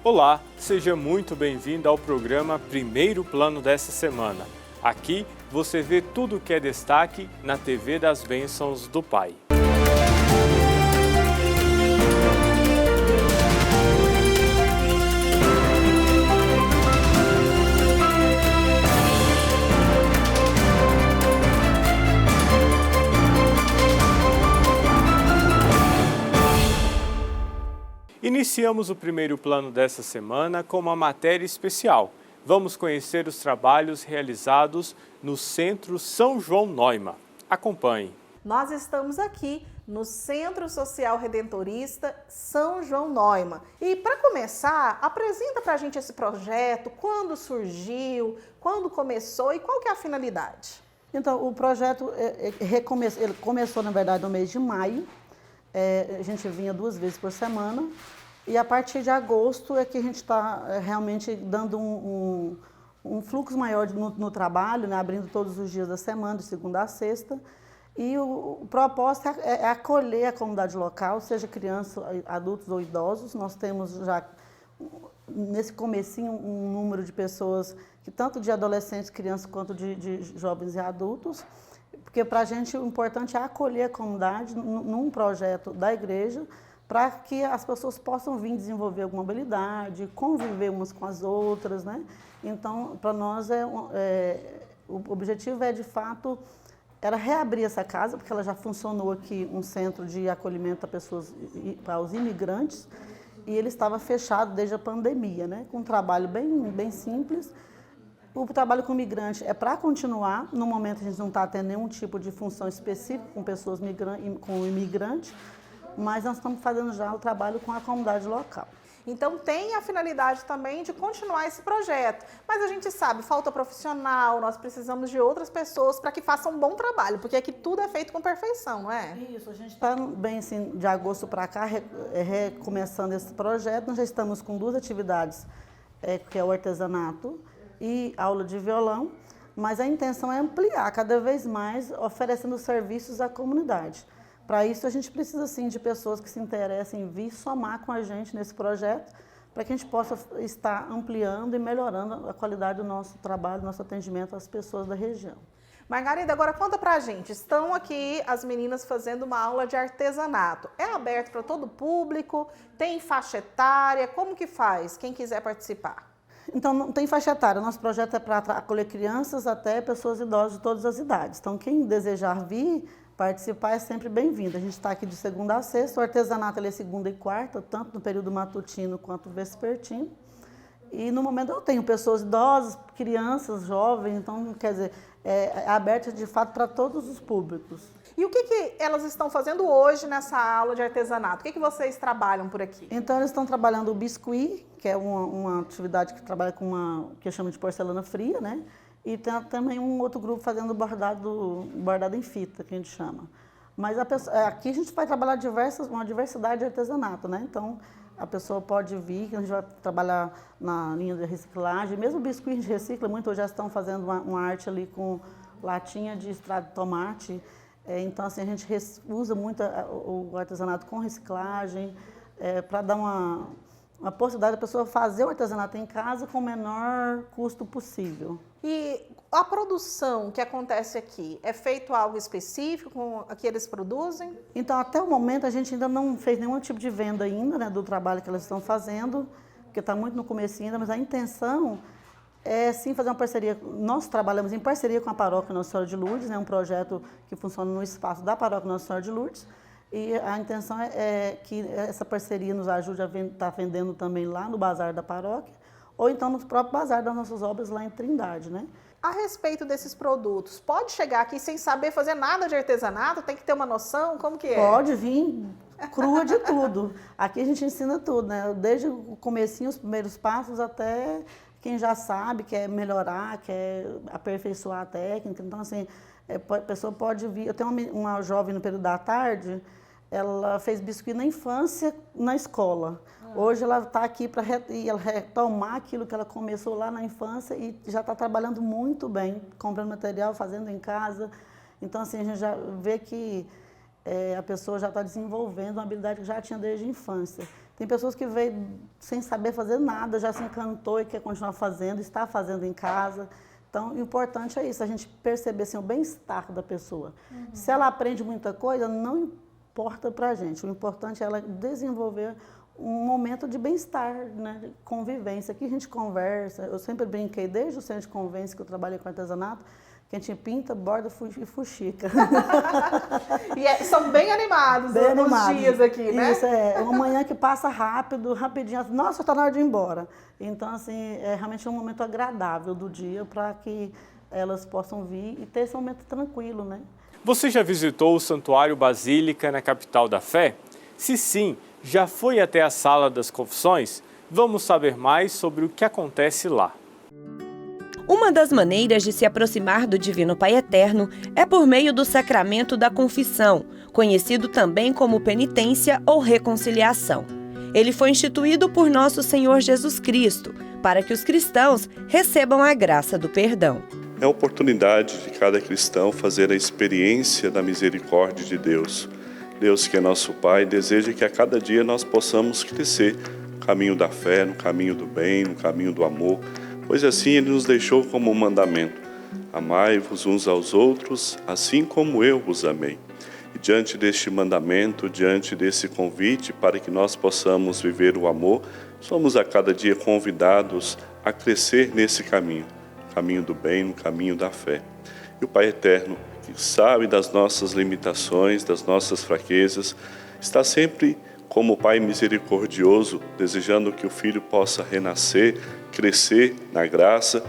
Olá, seja muito bem-vindo ao programa Primeiro Plano dessa semana. Aqui você vê tudo o que é destaque na TV das Bênçãos do Pai. Iniciamos o primeiro plano dessa semana com uma matéria especial. Vamos conhecer os trabalhos realizados no Centro São João Noima. Acompanhe. Nós estamos aqui no Centro Social Redentorista São João Noima. E para começar, apresenta para a gente esse projeto, quando surgiu, quando começou e qual que é a finalidade? Então, o projeto ele começou, na verdade, no mês de maio. A gente vinha 2 vezes por semana e a partir de agosto é que a gente está realmente dando um fluxo maior no trabalho, né, abrindo todos os dias da semana, de segunda a sexta. E o propósito é acolher a comunidade local, seja crianças, adultos ou idosos. Nós temos já, nesse comecinho, um número de pessoas, que tanto de adolescentes, crianças, quanto de jovens e adultos. Porque para a gente o importante é acolher a comunidade num projeto da igreja para que as pessoas possam vir desenvolver alguma habilidade, conviver umas com as outras, né? Então, para nós, o objetivo de fato, era reabrir essa casa, porque ela já funcionou aqui, um centro de acolhimento a pessoas, para os imigrantes, e ele estava fechado desde a pandemia, né? Com um trabalho bem simples. O trabalho com migrante é para continuar. No momento a gente não está tendo nenhum tipo de função específica com pessoas com imigrantes, mas nós estamos fazendo já o trabalho com a comunidade local. Então tem a finalidade também de continuar esse projeto. Mas a gente sabe, falta profissional, nós precisamos de outras pessoas para que façam um bom trabalho, porque aqui tudo é feito com perfeição, não é? Isso, a gente está bem assim, de agosto para cá, recomeçando esse projeto. Nós já estamos com 2 atividades, que é o artesanato e aula de violão, mas a intenção é ampliar cada vez mais, oferecendo serviços à comunidade. Para isso, a gente precisa, sim, de pessoas que se interessem em vir somar com a gente nesse projeto, para que a gente possa estar ampliando e melhorando a qualidade do nosso trabalho, do nosso atendimento às pessoas da região. Margarida, agora conta pra gente, estão aqui as meninas fazendo uma aula de artesanato. É aberto para todo o público? Tem faixa etária? Como que faz, quem quiser participar? Então, não tem faixa etária. Nosso projeto é para acolher crianças até pessoas idosas de todas as idades. Então, quem desejar vir participar é sempre bem-vindo. A gente está aqui de segunda a sexta. O artesanato ele é segunda e quarta, tanto no período matutino quanto vespertino. E no momento eu tenho pessoas idosas, crianças, jovens. Então, quer dizer, é aberto de fato para todos os públicos. E o que elas estão fazendo hoje nessa aula de artesanato? O que vocês trabalham por aqui? Então, eles estão trabalhando o biscuit, que é uma atividade que trabalha com que eu chamo de porcelana fria, né? E tem também um outro grupo fazendo bordado em fita, que a gente chama. Mas aqui a gente vai trabalhar uma diversidade de artesanato, né? Então, a pessoa pode vir, que a gente vai trabalhar na linha de reciclagem. Mesmo o biscuit a gente recicla muito, hoje já estão fazendo uma arte ali com latinha de extrato de tomate. Então, assim, a gente usa muito o artesanato com reciclagem, para dar uma possibilidade da pessoa fazer o artesanato em casa com o menor custo possível. E a produção que acontece aqui, é feito algo específico com que eles produzem? Então, até o momento, a gente ainda não fez nenhum tipo de venda ainda, né, do trabalho que elas estão fazendo, porque está muito no começo ainda, mas a intenção é sim fazer uma parceria. Nós trabalhamos em parceria com a Paróquia Nossa Senhora de Lourdes, né, um projeto que funciona no espaço da Paróquia Nossa Senhora de Lourdes. E a intenção é que essa parceria nos ajude a estar vendendo também lá no bazar da paróquia, ou então no próprio bazar das nossas obras lá em Trindade, né? A respeito desses produtos, pode chegar aqui sem saber fazer nada de artesanato? Tem que ter uma noção? Como que é? Pode vir crua de tudo. Aqui a gente ensina tudo, né? Desde o comecinho, os primeiros passos, até quem já sabe, quer melhorar, quer aperfeiçoar a técnica. Então, assim, a pessoa pode vir. Eu tenho uma jovem no período da tarde, ela fez biscuit na infância, na escola. Hoje ela está aqui para retomar aquilo que ela começou lá na infância e já está trabalhando muito bem, comprando material, fazendo em casa. Então, assim, a gente já vê que a pessoa já está desenvolvendo uma habilidade que já tinha desde a infância. Tem pessoas que veem sem saber fazer nada, já se encantou e quer continuar fazendo, está fazendo em casa. Então, o importante é isso, a gente perceber assim, o bem-estar da pessoa. Se ela aprende muita coisa, não importa para a gente. O importante é ela desenvolver um momento de bem-estar, né, de convivência. Aqui a gente conversa, eu sempre brinquei, desde o centro de convivência que eu trabalhei com artesanato, que a gente pinta, borda e fuxica. E são bem animados os dias aqui, né? Isso, é uma manhã que passa rápido, rapidinho. Nossa, está na hora de ir embora. Então, assim, é realmente um momento agradável do dia para que elas possam vir e ter esse momento tranquilo, né? Você já visitou o Santuário Basílica na capital da Fé? Se sim, já foi até a Sala das Confissões? Vamos saber mais sobre o que acontece lá. Uma das maneiras de se aproximar do Divino Pai Eterno é por meio do sacramento da confissão, conhecido também como penitência ou reconciliação. Ele foi instituído por nosso Senhor Jesus Cristo, para que os cristãos recebam a graça do perdão. É a oportunidade de cada cristão fazer a experiência da misericórdia de Deus. Deus, que é nosso Pai, deseja que a cada dia nós possamos crescer no caminho da fé, no caminho do bem, no caminho do amor, pois assim Ele nos deixou como um mandamento: amai-vos uns aos outros, assim como eu vos amei. E diante deste mandamento, diante desse convite para que nós possamos viver o amor, somos a cada dia convidados a crescer nesse caminho, no caminho do bem, no caminho da fé. E o Pai Eterno, que sabe das nossas limitações, das nossas fraquezas, está sempre como Pai misericordioso, desejando que o Filho possa renascer, crescer na graça,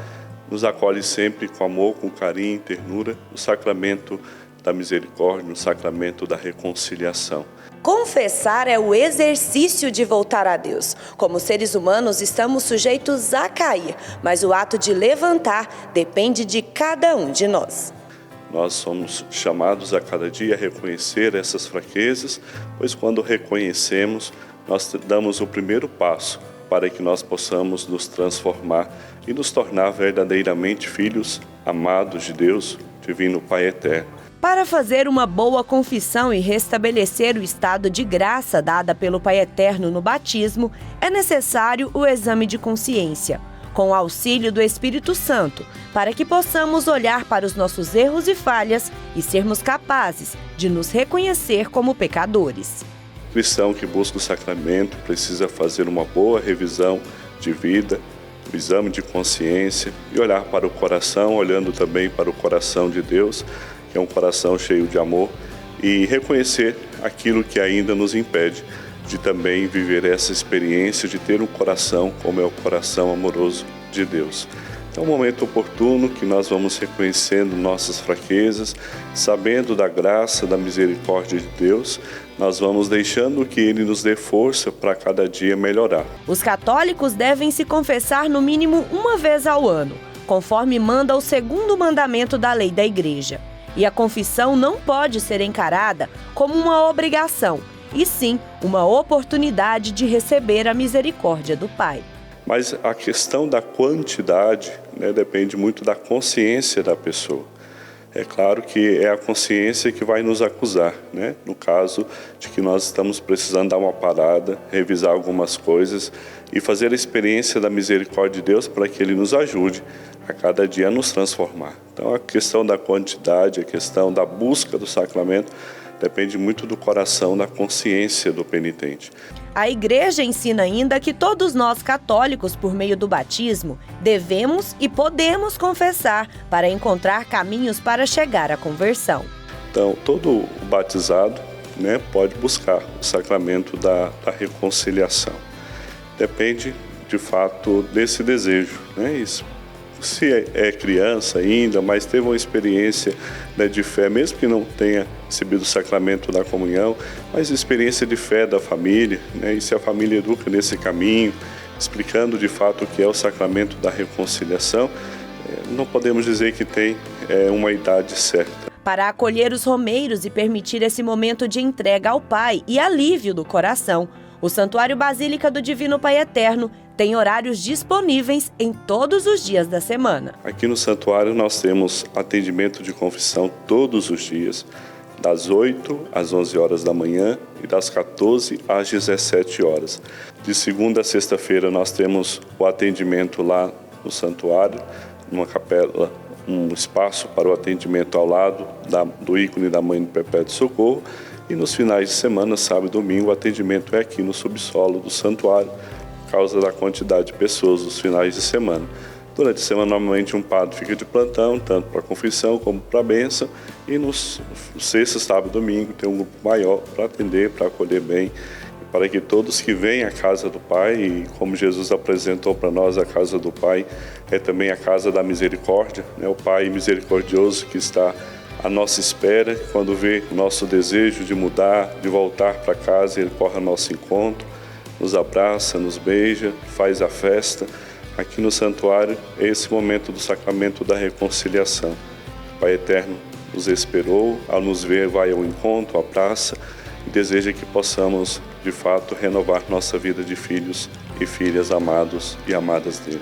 nos acolhe sempre com amor, com carinho e ternura, no sacramento da misericórdia, no sacramento da reconciliação. Confessar é o exercício de voltar a Deus. Como seres humanos, estamos sujeitos a cair, mas o ato de levantar depende de cada um de nós. Nós somos chamados a cada dia a reconhecer essas fraquezas, pois quando reconhecemos, nós damos o primeiro passo para que nós possamos nos transformar e nos tornar verdadeiramente filhos amados de Deus, Divino Pai Eterno. Para fazer uma boa confissão e restabelecer o estado de graça dada pelo Pai Eterno no batismo, é necessário o exame de consciência, com o auxílio do Espírito Santo, para que possamos olhar para os nossos erros e falhas e sermos capazes de nos reconhecer como pecadores. O cristão que busca o sacramento precisa fazer uma boa revisão de vida, o exame de consciência e olhar para o coração, olhando também para o coração de Deus, que é um coração cheio de amor, e reconhecer aquilo que ainda nos impede de também viver essa experiência de ter um coração como é o coração amoroso de Deus. É um momento oportuno que nós vamos reconhecendo nossas fraquezas, sabendo da graça, da misericórdia de Deus, nós vamos deixando que Ele nos dê força para cada dia melhorar. Os católicos devem se confessar no mínimo uma vez ao ano, conforme manda o segundo mandamento da lei da Igreja. E a confissão não pode ser encarada como uma obrigação, e sim uma oportunidade de receber a misericórdia do Pai. Mas a questão da quantidade, depende muito da consciência da pessoa. É claro que é a consciência que vai nos acusar, no caso de que nós estamos precisando dar uma parada, revisar algumas coisas e fazer a experiência da misericórdia de Deus para que Ele nos ajude a cada dia a nos transformar. Então a questão da quantidade, a questão da busca do sacramento, depende muito do coração, da consciência do penitente. A Igreja ensina ainda que todos nós católicos, por meio do batismo, devemos e podemos confessar para encontrar caminhos para chegar à conversão. Então, todo batizado pode buscar o sacramento da reconciliação. Depende, de fato, desse desejo. Isso. Se é criança ainda, mas teve uma experiência de fé, mesmo que não tenha recebido o sacramento da comunhão, mas experiência de fé da família, e se a família educa nesse caminho, explicando de fato o que é o sacramento da reconciliação, não podemos dizer que tem uma idade certa. Para acolher os romeiros e permitir esse momento de entrega ao Pai e alívio do coração, o Santuário Basílica do Divino Pai Eterno tem horários disponíveis em todos os dias da semana. Aqui no santuário nós temos atendimento de confissão todos os dias, das 8 às 11 horas da manhã e das 14 às 17 horas. De segunda a sexta-feira nós temos o atendimento lá no santuário, numa capela, um espaço para o atendimento ao lado do ícone da Mãe do Perpétuo Socorro. E nos finais de semana, sábado e domingo, o atendimento é aqui no subsolo do santuário, por causa da quantidade de pessoas nos finais de semana. Durante a semana, normalmente, um padre fica de plantão, tanto para a confissão como para a bênção. E nos sexta, sábado e domingo, tem um grupo maior para atender, para acolher bem, para que todos que vêm à casa do Pai, e como Jesus apresentou para nós, a casa do Pai é também a casa da misericórdia, né? O Pai misericordioso que está à nossa espera, quando vê o nosso desejo de mudar, de voltar para casa, Ele corre ao nosso encontro, nos abraça, nos beija, faz a festa. Aqui no santuário é esse momento do sacramento da reconciliação. O Pai Eterno nos esperou, ao nos ver vai ao encontro, à praça, e deseja que possamos, de fato, renovar nossa vida de filhos e filhas amados e amadas dele.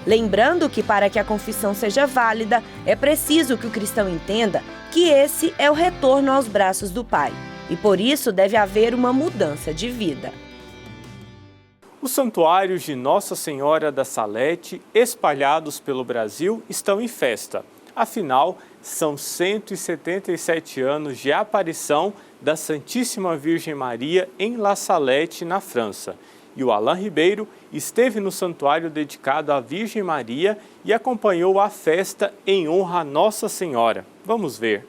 Lembrando que para que a confissão seja válida, é preciso que o cristão entenda que esse é o retorno aos braços do Pai. E por isso deve haver uma mudança de vida. Os santuários de Nossa Senhora da Salete, espalhados pelo Brasil, estão em festa. Afinal, são 177 anos de aparição da Santíssima Virgem Maria em La Salette, na França. E o Alain Ribeiro esteve no santuário dedicado à Virgem Maria e acompanhou a festa em honra a Nossa Senhora. Vamos ver.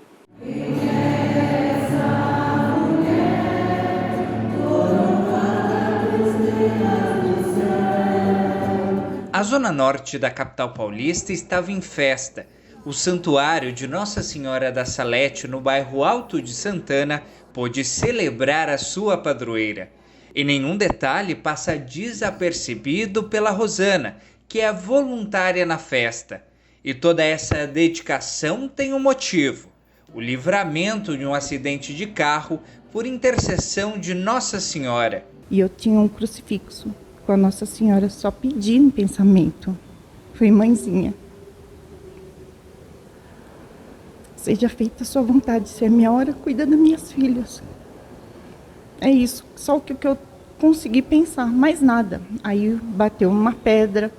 A zona norte da capital paulista estava em festa. O santuário de Nossa Senhora da Salete, no bairro Alto de Santana, pôde celebrar a sua padroeira. E nenhum detalhe passa desapercebido pela Rosana, que é voluntária na festa. E toda essa dedicação tem um motivo: o livramento de um acidente de carro por intercessão de Nossa Senhora. E eu tinha um crucifixo com a Nossa Senhora, só pedi em pensamento. Foi: mãezinha, seja feita a sua vontade, se é minha hora, cuida das minhas filhas. É isso, só o que eu consegui pensar, mais nada. Aí bateu uma pedra,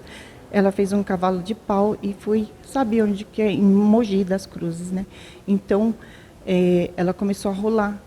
ela fez um cavalo de pau e fui, sabe onde que é? Em Mogi das Cruzes, né? Então, ela começou a rolar,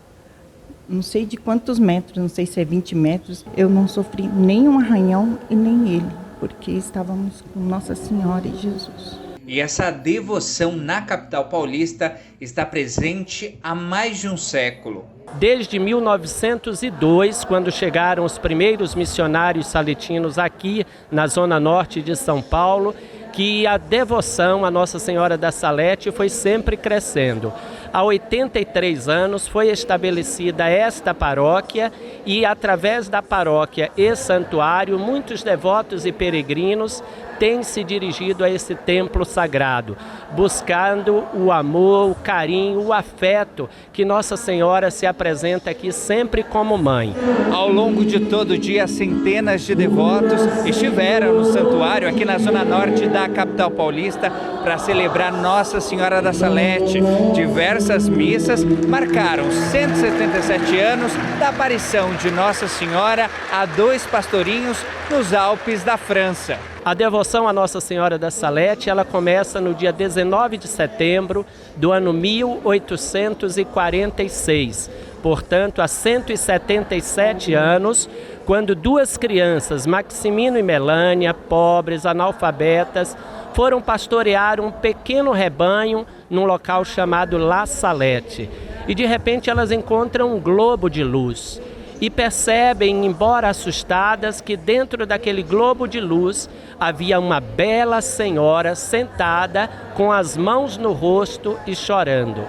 não sei de quantos metros, não sei se é 20 metros. Eu não sofri nem um arranhão e nem ele, porque estávamos com Nossa Senhora e Jesus. E essa devoção na capital paulista está presente há mais de um século. Desde 1902, quando chegaram os primeiros missionários saletinos aqui na zona norte de São Paulo, que a devoção à Nossa Senhora da Salete foi sempre crescendo. Há 83 anos foi estabelecida esta paróquia e, através da paróquia e santuário, muitos devotos e peregrinos têm se dirigido a esse templo sagrado, buscando o amor, o carinho, o afeto que Nossa Senhora se apresenta aqui sempre como mãe. Ao longo de todo o dia, centenas de devotos estiveram no santuário aqui na zona norte da capital paulista para celebrar Nossa Senhora da Salete. Diversas missas marcaram 177 anos da aparição de Nossa Senhora a dois pastorinhos nos Alpes da França. A devoção à Nossa Senhora da Salete, ela começa no dia 19 de setembro do ano 1846. Portanto, há 177 anos, quando duas crianças, Maximino e Melânia, pobres, analfabetas, foram pastorear um pequeno rebanho num local chamado La Salette. E de repente elas encontram um globo de luz e percebem, embora assustadas, que dentro daquele globo de luz havia uma bela senhora sentada com as mãos no rosto e chorando.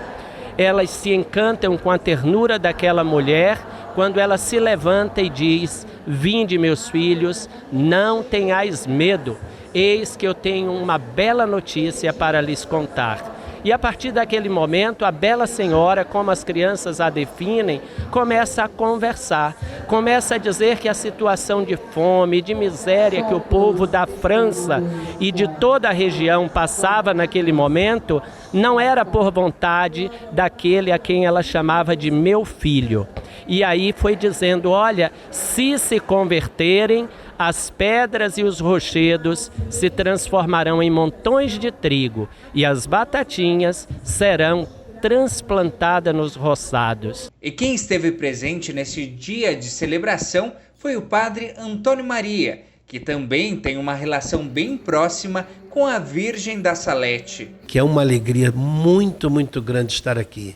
Elas se encantam com a ternura daquela mulher quando ela se levanta e diz: "Vinde, meus filhos, não tenhais medo, eis que eu tenho uma bela notícia para lhes contar." E a partir daquele momento, a bela senhora, como as crianças a definem, começa a conversar, começa a dizer que a situação de fome, de miséria que o povo da França e de toda a região passava naquele momento, não era por vontade daquele a quem ela chamava de meu filho. E aí foi dizendo, olha, se converterem, as pedras e os rochedos se transformarão em montões de trigo e as batatinhas serão transplantadas nos roçados. E quem esteve presente nesse dia de celebração foi o padre Antônio Maria, que também tem uma relação bem próxima com a Virgem da Salete. Que é uma alegria muito, muito grande estar aqui.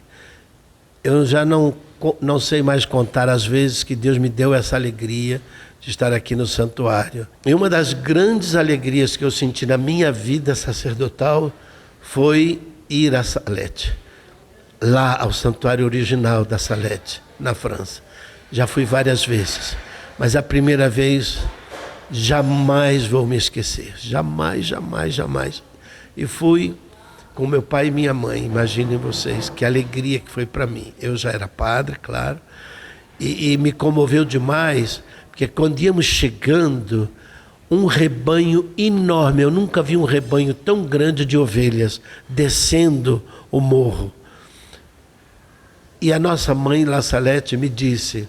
Eu já não sei mais contar as vezes que Deus me deu essa alegria de estar aqui no santuário. E uma das grandes alegrias que eu senti na minha vida sacerdotal foi ir à Salete, lá ao santuário original da Salete, na França. Já fui várias vezes, mas a primeira vez jamais vou me esquecer, jamais, jamais, jamais. E fui com meu pai e minha mãe, imaginem vocês que alegria que foi para mim. Eu já era padre, claro, e me comoveu demais, porque quando íamos chegando, um rebanho enorme, eu nunca vi um rebanho tão grande de ovelhas descendo o morro. E a nossa mãe, La Salete, me disse,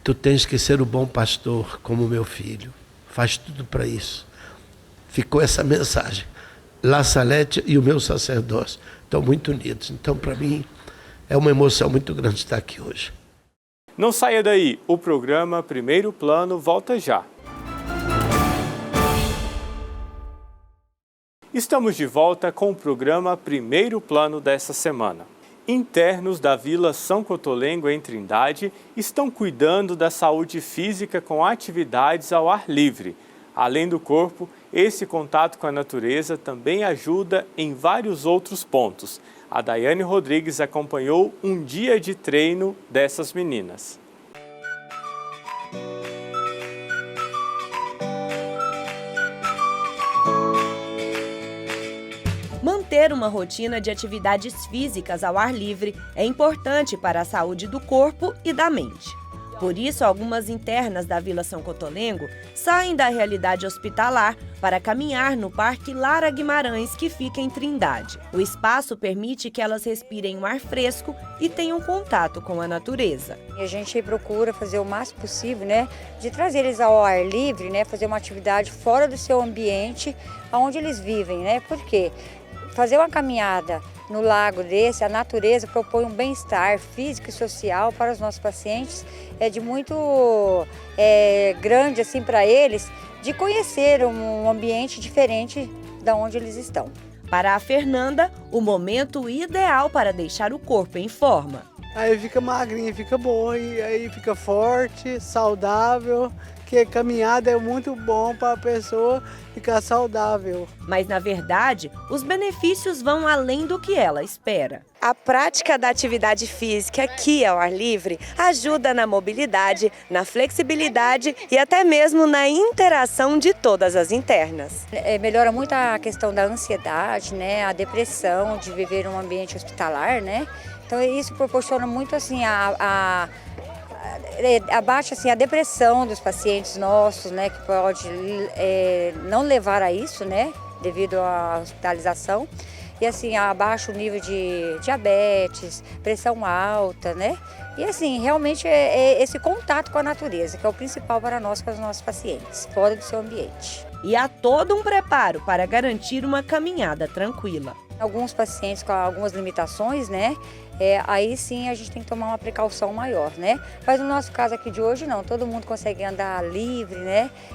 tu tens que ser o bom pastor como meu filho, faz tudo para isso. Ficou essa mensagem. La Salete e o meu sacerdócio estão muito unidos. Então, para mim, é uma emoção muito grande estar aqui hoje. Não saia daí, o programa Primeiro Plano volta já. Estamos de volta com o programa Primeiro Plano dessa semana. Internos da Vila São Cotolengo, em Trindade, estão cuidando da saúde física com atividades ao ar livre. Além do corpo, esse contato com a natureza também ajuda em vários outros pontos. A Daiane Rodrigues acompanhou um dia de treino dessas meninas. Manter uma rotina de atividades físicas ao ar livre é importante para a saúde do corpo e da mente. Por isso, algumas internas da Vila São Cotolengo saem da realidade hospitalar para caminhar no Parque Lara Guimarães, que fica em Trindade. O espaço permite que elas respirem um ar fresco e tenham contato com a natureza. A gente procura fazer o máximo possível, de trazer eles ao ar livre, fazer uma atividade fora do seu ambiente, onde eles vivem, Por quê? Fazer uma caminhada no lago desse, a natureza propõe um bem-estar físico e social para os nossos pacientes. É de muito grande assim para eles de conhecer um ambiente diferente da onde eles estão. Para a Fernanda, o momento ideal para deixar o corpo em forma. Aí fica magrinha, fica boa, e aí fica forte, saudável, que caminhada é muito bom para a pessoa ficar saudável. Mas, na verdade, os benefícios vão além do que ela espera. A prática da atividade física aqui ao ar livre ajuda na mobilidade, na flexibilidade e até mesmo na interação de todas as internas. Melhora muito a questão da ansiedade, a depressão, de viver em um ambiente hospitalar, Então isso proporciona muito assim abaixa assim a depressão dos pacientes nossos, que pode não levar a isso, devido à hospitalização. E assim, abaixa o nível de diabetes, pressão alta, E assim, realmente é esse contato com a natureza, que é o principal para nós, com os nossos pacientes, fora do seu ambiente. E há todo um preparo para garantir uma caminhada tranquila. Alguns pacientes com algumas limitações, aí sim a gente tem que tomar uma precaução maior, Mas no nosso caso aqui de hoje não, todo mundo consegue andar livre,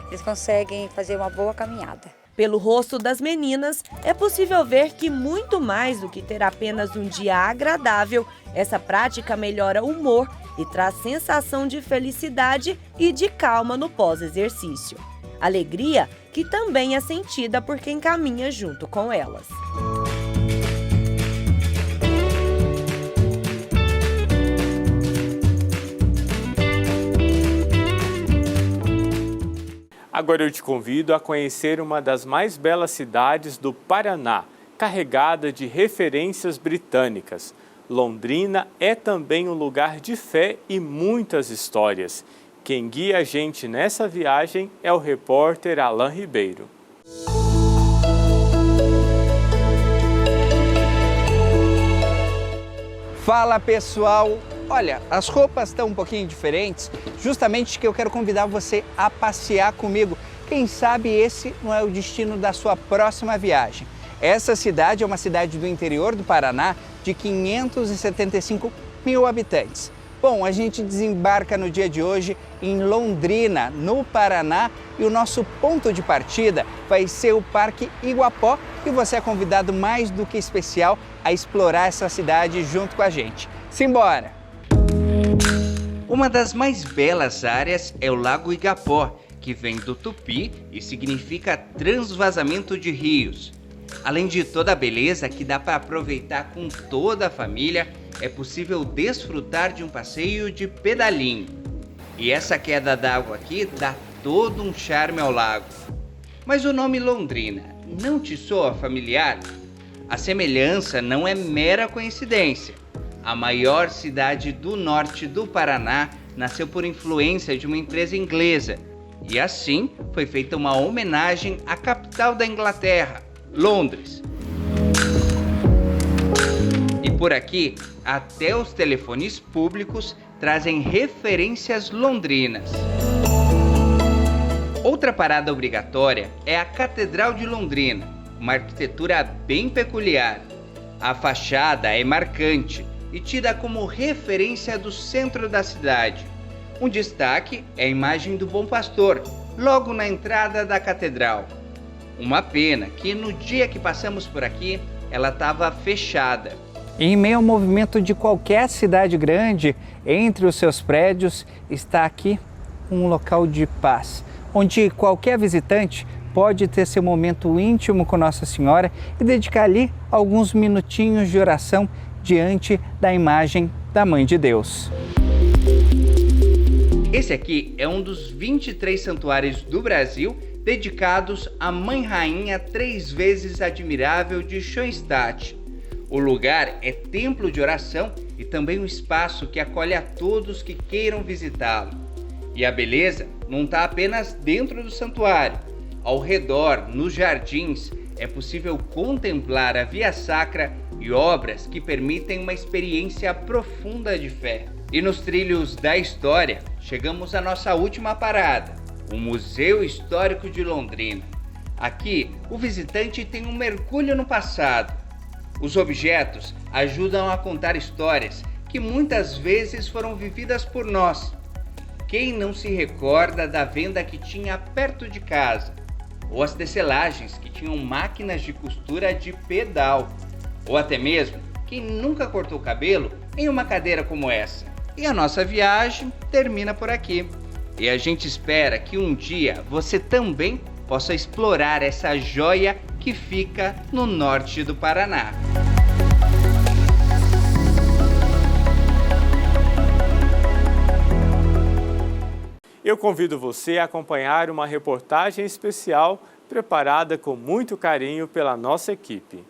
Eles conseguem fazer uma boa caminhada. Pelo rosto das meninas, é possível ver que muito mais do que ter apenas um dia agradável, essa prática melhora o humor e traz sensação de felicidade e de calma no pós-exercício. Alegria que também é sentida por quem caminha junto com elas. Agora eu te convido a conhecer uma das mais belas cidades do Paraná, carregada de referências britânicas. Londrina é também um lugar de fé e muitas histórias. Quem guia a gente nessa viagem é o repórter Alan Ribeiro. Fala pessoal, olha, as roupas estão um pouquinho diferentes, justamente que eu quero convidar você a passear comigo. Quem sabe esse não é o destino da sua próxima viagem. Essa cidade é uma cidade do interior do Paraná de 575 mil habitantes. Bom, a gente desembarca no dia de hoje em Londrina, no Paraná, e o nosso ponto de partida vai ser o Parque Iguapó, e você é convidado mais do que especial a explorar essa cidade junto com a gente. Simbora! Uma das mais belas áreas é o Lago Igapó, que vem do tupi e significa transvasamento de rios. Além de toda a beleza que dá para aproveitar com toda a família, é possível desfrutar de um passeio de pedalinho. E essa queda d'água aqui dá todo um charme ao lago. Mas o nome Londrina não te soa familiar? A semelhança não é mera coincidência. A maior cidade do norte do Paraná nasceu por influência de uma empresa inglesa. E assim foi feita uma homenagem à capital da Inglaterra, Londres. E por aqui, até os telefones públicos trazem referências londrinas. Outra parada obrigatória é a Catedral de Londrina, uma arquitetura bem peculiar. A fachada é marcante e tida como referência do centro da cidade. Um destaque é a imagem do Bom Pastor, logo na entrada da catedral. Uma pena que no dia que passamos por aqui, ela estava fechada. Em meio ao movimento de qualquer cidade grande, entre os seus prédios, está aqui um local de paz, onde qualquer visitante pode ter seu momento íntimo com Nossa Senhora e dedicar ali alguns minutinhos de oração diante da imagem da Mãe de Deus. Esse aqui é um dos 23 santuários do Brasil dedicados à Mãe Rainha 3 vezes admirável de Schoenstatt. O lugar é templo de oração e também um espaço que acolhe a todos que queiram visitá-lo. E a beleza não está apenas dentro do santuário. Ao redor, nos jardins, é possível contemplar a Via Sacra e obras que permitem uma experiência profunda de fé. E nos trilhos da história, chegamos à nossa última parada, o Museu Histórico de Londrina. Aqui, o visitante tem um mergulho no passado. Os objetos ajudam a contar histórias que muitas vezes foram vividas por nós. Quem não se recorda da venda que tinha perto de casa? Ou as tecelagens que tinham máquinas de costura de pedal? Ou até mesmo quem nunca cortou o cabelo em uma cadeira como essa? E a nossa viagem termina por aqui. E a gente espera que um dia você também possa explorar essa joia que fica no norte do Paraná. Eu convido você a acompanhar uma reportagem especial preparada com muito carinho pela nossa equipe.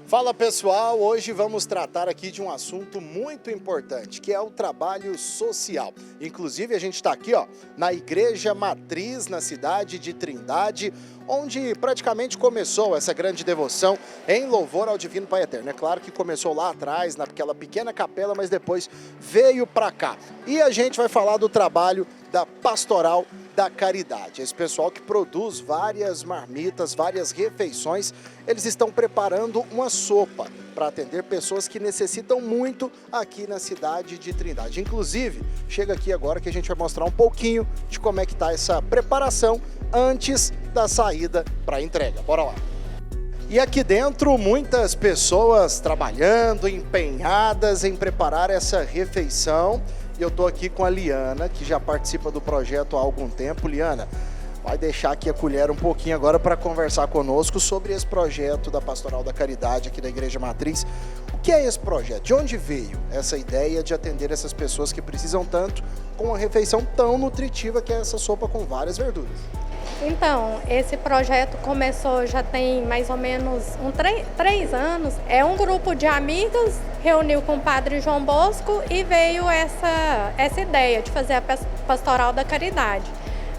Fala pessoal, hoje vamos tratar aqui de um assunto muito importante, que é o trabalho social. Inclusive a gente está aqui na Igreja Matriz, na cidade de Trindade, onde praticamente começou essa grande devoção em louvor ao Divino Pai Eterno. É claro que começou lá atrás, naquela pequena capela, mas depois veio para cá. E a gente vai falar do trabalho da Pastoral da Caridade. Esse pessoal que produz várias marmitas, várias refeições, eles estão preparando uma sopa para atender pessoas que necessitam muito aqui na cidade de Trindade. Inclusive, chega aqui agora que a gente vai mostrar um pouquinho de como é que está essa preparação antes da saída para a entrega. Bora lá! E aqui dentro, muitas pessoas trabalhando, empenhadas em preparar essa refeição. E eu estou aqui com a Liana, que já participa do projeto há algum tempo. Liana, vai deixar aqui a colher um pouquinho agora para conversar conosco sobre esse projeto da Pastoral da Caridade aqui da Igreja Matriz. O que é esse projeto? De onde veio essa ideia de atender essas pessoas que precisam tanto com uma refeição tão nutritiva que é essa sopa com várias verduras? Então, esse projeto começou já tem mais ou menos 3 anos. É um grupo de amigas, reuniu com o Padre João Bosco e veio essa ideia de fazer a Pastoral da Caridade.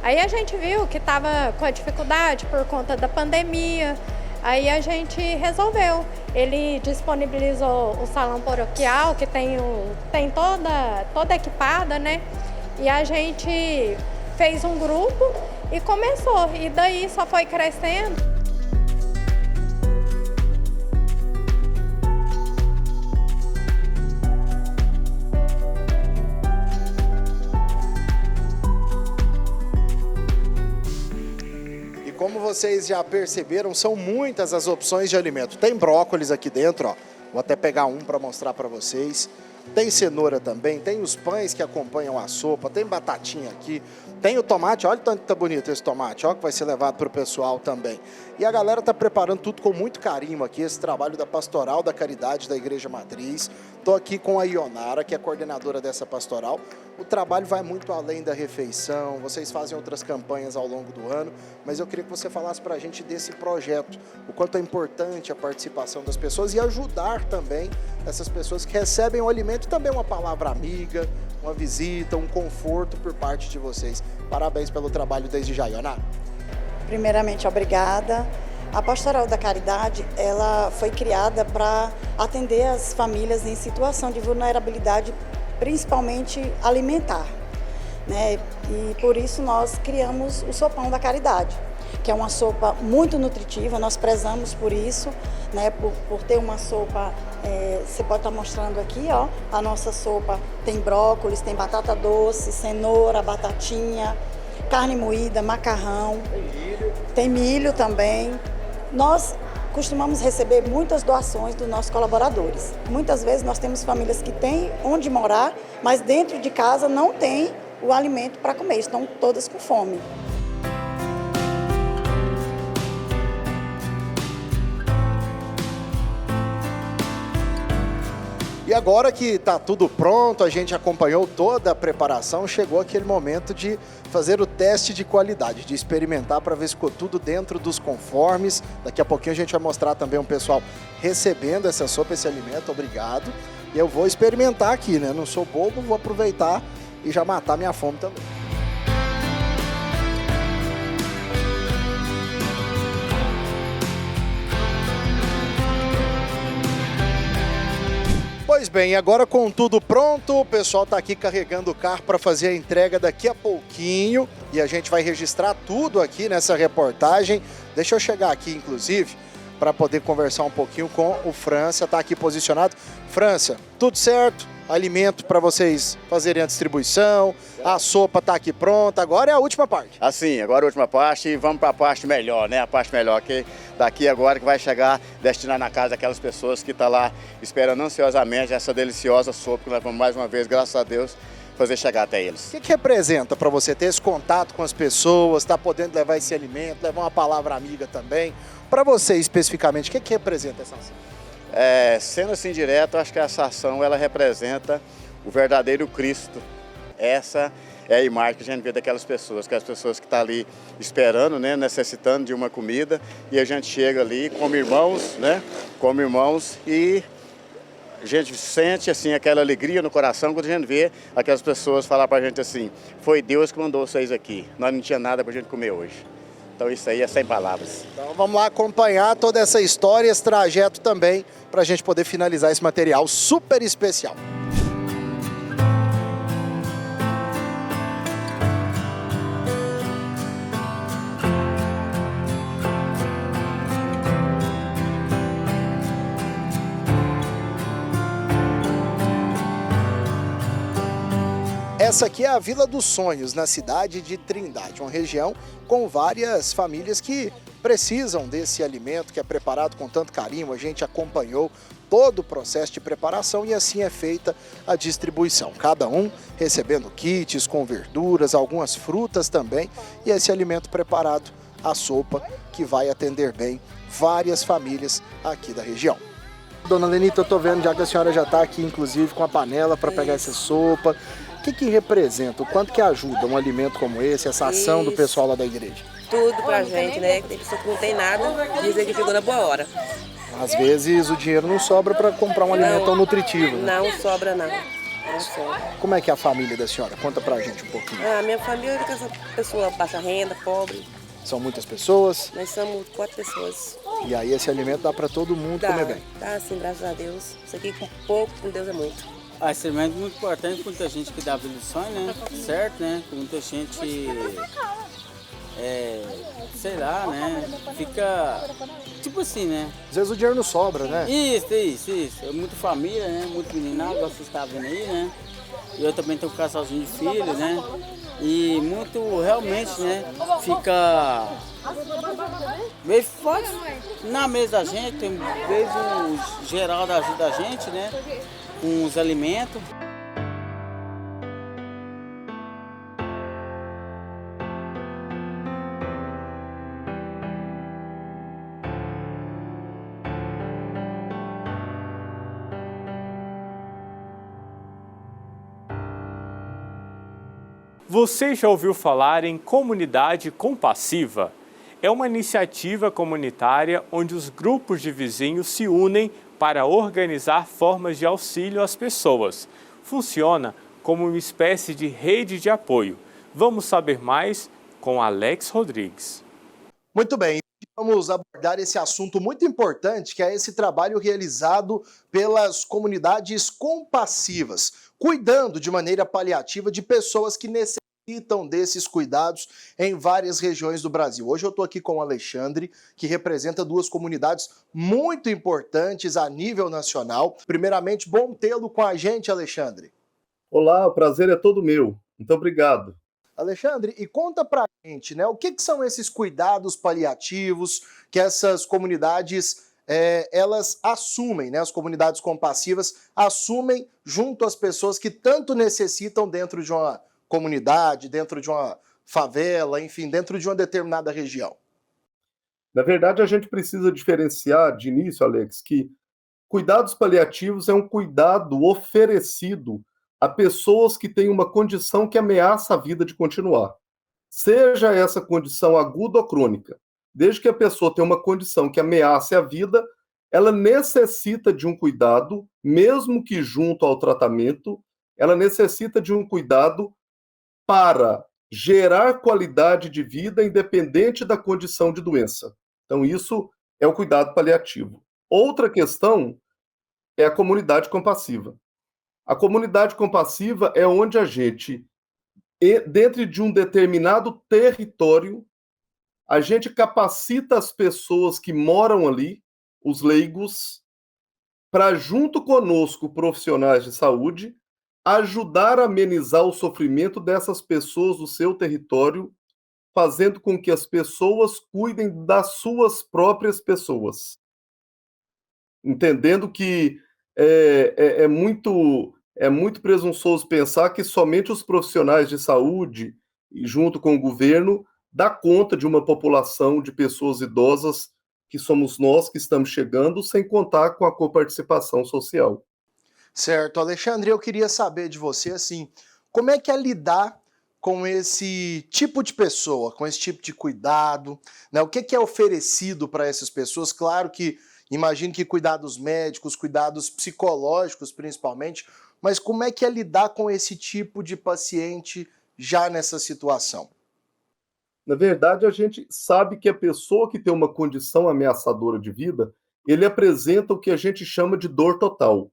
Aí a gente viu que estava com a dificuldade por conta da pandemia, aí a gente resolveu. Ele disponibilizou o salão paroquial, que tem toda equipada, né? E a gente fez um grupo e começou, e daí só foi crescendo. E como vocês já perceberam, são muitas as opções de alimento. Tem brócolis aqui dentro, ó. Vou até pegar um para mostrar para vocês. Tem cenoura também, tem os pães que acompanham a sopa, tem batatinha aqui, tem o tomate, olha o tanto que tá bonito esse tomate, ó, que vai ser levado para o pessoal também. E a galera tá preparando tudo com muito carinho aqui, esse trabalho da Pastoral da Caridade da Igreja Matriz. Tô aqui com a Ionara, que é coordenadora dessa pastoral. O trabalho vai muito além da refeição, vocês fazem outras campanhas ao longo do ano, mas eu queria que você falasse para a gente desse projeto, o quanto é importante a participação das pessoas e ajudar também essas pessoas que recebem o alimento e também uma palavra amiga, uma visita, um conforto por parte de vocês. Parabéns pelo trabalho desde já, Ionara. Primeiramente, obrigada. A Pastoral da Caridade, ela foi criada para atender as famílias em situação de vulnerabilidade, principalmente alimentar, né? E por isso nós criamos o Sopão da Caridade, que é uma sopa muito nutritiva, nós prezamos por isso, né? Por ter uma sopa, você pode estar mostrando aqui, ó, a nossa sopa tem brócolis, tem batata doce, cenoura, batatinha, carne moída, macarrão, tem milho também. Nós costumamos receber muitas doações dos nossos colaboradores. Muitas vezes nós temos famílias que têm onde morar, mas dentro de casa não tem o alimento para comer, estão todas com fome. E agora que está tudo pronto, a gente acompanhou toda a preparação, chegou aquele momento de fazer o teste de qualidade, de experimentar para ver se ficou tudo dentro dos conformes. Daqui a pouquinho a gente vai mostrar também um pessoal recebendo essa sopa, esse alimento, obrigado. E eu vou experimentar aqui, né? Não sou bobo, vou aproveitar e já matar minha fome também. Pois bem, agora com tudo pronto, o pessoal está aqui carregando o carro para fazer a entrega daqui a pouquinho e a gente vai registrar tudo aqui nessa reportagem. Deixa eu chegar aqui, inclusive, para poder conversar um pouquinho com o França, está aqui posicionado. França, tudo certo? Alimento para vocês fazerem a distribuição, a sopa está aqui pronta, agora é a última parte. Assim, agora a última parte e vamos para a parte melhor, né? A parte melhor que daqui agora que vai chegar, destinar na casa daquelas pessoas que estão lá esperando ansiosamente essa deliciosa sopa que nós vamos mais uma vez, graças a Deus, fazer chegar até eles. O que representa para você ter esse contato com as pessoas, estar podendo levar esse alimento, levar uma palavra amiga também? Para você especificamente, o que representa essa ação? Sendo assim direto, acho que essa ação ela representa o verdadeiro Cristo. Essa é a imagem que a gente vê daquelas pessoas, que as pessoas que estão ali esperando, né, necessitando de uma comida, e a gente chega ali como irmãos, né, como irmãos, e a gente sente assim aquela alegria no coração quando a gente vê aquelas pessoas falar para a gente assim: foi Deus que mandou vocês aqui, nós não tinha nada para a gente comer hoje. Então isso aí é sem palavras. Então vamos lá acompanhar toda essa história, esse trajeto também, para a gente poder finalizar esse material super especial. Essa aqui é a Vila dos Sonhos, na cidade de Trindade, uma região com várias famílias que precisam desse alimento que é preparado com tanto carinho. A gente acompanhou todo o processo de preparação e assim é feita a distribuição. Cada um recebendo kits com verduras, algumas frutas também, e esse alimento preparado, a sopa, que vai atender bem várias famílias aqui da região. Dona Lenita, eu estou vendo já que a senhora já está aqui, inclusive, com a panela para pegar essa sopa. O que representa? O quanto que ajuda um alimento como esse, essa ação do pessoal lá da igreja? tudo pra gente, né? Tem pessoa que não tem nada, dizem que chegou na boa hora. Às vezes o dinheiro não sobra para comprar um alimento tão nutritivo, né? Não sobra, não. Não sobra. Como é que é a família da senhora? Conta pra gente um pouquinho. Minha família é essa pessoa baixa renda, pobre. São muitas pessoas? Nós somos 4 pessoas. E aí esse alimento dá para todo mundo comer bem? Dá sim, graças a Deus. Isso aqui com pouco, com Deus é muito. Esse alimento é muito importante, muita gente que dá vida de sonho, né? Certo, né? Muita gente, sei lá, né? Fica, tipo assim, né? Às vezes o dinheiro não sobra, né? Isso. É muita família, né? Muito meninado, igual vocês estão vendo aí, né? E eu também tenho um casalzinho de filhos, né? E muito, realmente, né? Fica meio fácil na mesa da gente, tem vezes o Geraldo ajuda a gente, né? Com os alimentos. Você já ouviu falar em Comunidade Compassiva? É uma iniciativa comunitária onde os grupos de vizinhos se unem para organizar formas de auxílio às pessoas. Funciona como uma espécie de rede de apoio. Vamos saber mais com Alex Rodrigues. Muito bem, vamos abordar esse assunto muito importante, que é esse trabalho realizado pelas comunidades compassivas, cuidando de maneira paliativa de pessoas que necessitam desses cuidados em várias regiões do Brasil. Hoje eu estou aqui com o Alexandre, que representa 2 comunidades muito importantes a nível nacional. Primeiramente, bom tê-lo com a gente, Alexandre. Olá, o prazer é todo meu. Muito obrigado. Alexandre, e conta pra gente, né, o que são esses cuidados paliativos que essas comunidades elas assumem, né, as comunidades compassivas assumem junto às pessoas que tanto necessitam dentro de uma comunidade, dentro de uma favela, enfim, dentro de uma determinada região? Na verdade, a gente precisa diferenciar de início, Alex, que cuidados paliativos é um cuidado oferecido a pessoas que têm uma condição que ameaça a vida de continuar. Seja essa condição aguda ou crônica. Desde que a pessoa tenha uma condição que ameace a vida, ela necessita de um cuidado, mesmo que junto ao tratamento, ela necessita de um cuidado para gerar qualidade de vida independente da condição de doença. Então, isso é o cuidado paliativo. Outra questão é a comunidade compassiva. A comunidade compassiva é onde a gente, dentro de um determinado território, a gente capacita as pessoas que moram ali, os leigos, para, junto conosco, profissionais de saúde, ajudar a amenizar o sofrimento dessas pessoas do seu território, fazendo com que as pessoas cuidem das suas próprias pessoas. Entendendo que é muito presunçoso pensar que somente os profissionais de saúde, junto com o governo, dá conta de uma população de pessoas idosas que somos nós que estamos chegando, sem contar com a coparticipação social. Certo, Alexandre, eu queria saber de você, assim, como é que é lidar com esse tipo de pessoa, com esse tipo de cuidado, né? O que é oferecido para essas pessoas? Claro que imagino que cuidados médicos, cuidados psicológicos principalmente, mas como é que é lidar com esse tipo de paciente já nessa situação? Na verdade, a gente sabe que a pessoa que tem uma condição ameaçadora de vida, ele apresenta o que a gente chama de dor total.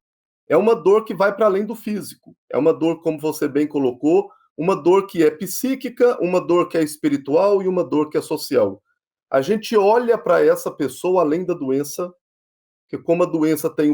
É uma dor que vai para além do físico. É uma dor, como você bem colocou, uma dor que é psíquica, uma dor que é espiritual e uma dor que é social. A gente olha para essa pessoa além da doença, que como a doença tem